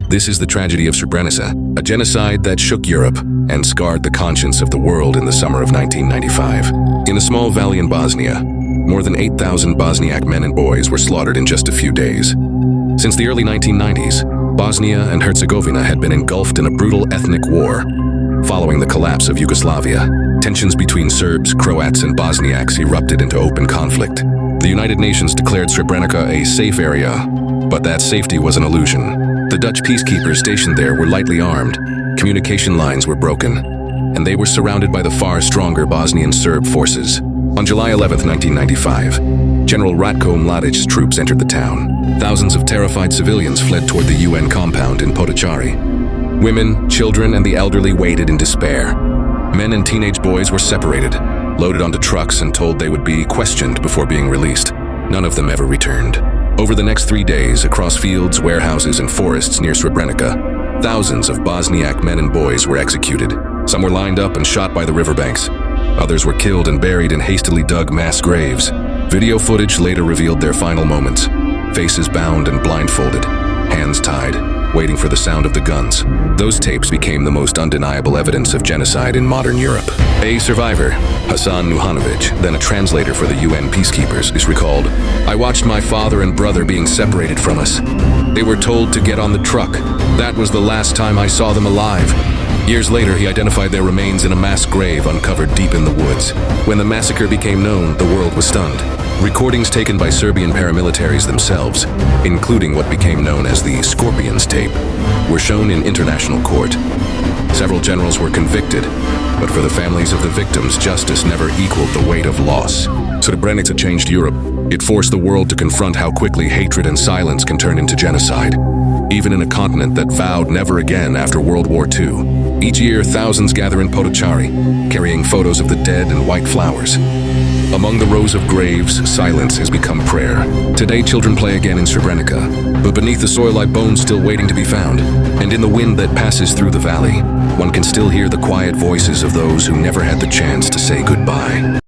This is the tragedy of Srebrenica, a genocide that shook Europe and scarred the conscience of the world in the summer of 1995. In a small valley in Bosnia, more than 8,000 Bosniak men and boys were slaughtered in just a few days. Since the early 1990s, Bosnia and Herzegovina had been engulfed in a brutal ethnic war. Following the collapse of Yugoslavia, tensions between Serbs, Croats, and Bosniaks erupted into open conflict. The United Nations declared Srebrenica a safe area, but that safety was an illusion. The Dutch peacekeepers stationed there were lightly armed, communication lines were broken, and they were surrounded by the far stronger Bosnian Serb forces. On July 11, 1995, General Ratko Mladić's troops entered the town. Thousands of terrified civilians fled toward the UN compound in Potocari. Women, children, and the elderly waited in despair. Men and teenage boys were separated, loaded onto trucks, and told they would be questioned before being released. None of them ever returned. Over the next 3 days, across fields, warehouses, and forests near Srebrenica, thousands of Bosniak men and boys were executed. Some were lined up and shot by the riverbanks. Others were killed and buried in hastily dug mass graves. Video footage later revealed their final moments. Faces bound and blindfolded, hands tied, waiting for the sound of the guns. Those tapes became the most undeniable evidence of genocide in modern Europe. A survivor, Hasan Nuhanovic, then a translator for the UN peacekeepers, is recalled, "I watched my father and brother being separated from us. They were told to get on the truck. That was the last time I saw them alive." Years later, he identified their remains in a mass grave uncovered deep in the woods. When the massacre became known, the world was stunned. Recordings taken by Serbian paramilitaries themselves, including what became known as the Scorpions tape, were shown in international court. Several generals were convicted, but for the families of the victims, justice never equaled the weight of loss. Srebrenica changed Europe. It forced the world to confront how quickly hatred and silence can turn into genocide, even in a continent that vowed never again after World War II. Each year, thousands gather in Potocari, carrying photos of the dead and white flowers. Among the rows of graves, silence has become prayer. Today, children play again in Srebrenica, but beneath the soil lie bones still waiting to be found. And in the wind that passes through the valley, one can still hear the quiet voices of those who never had the chance to say goodbye.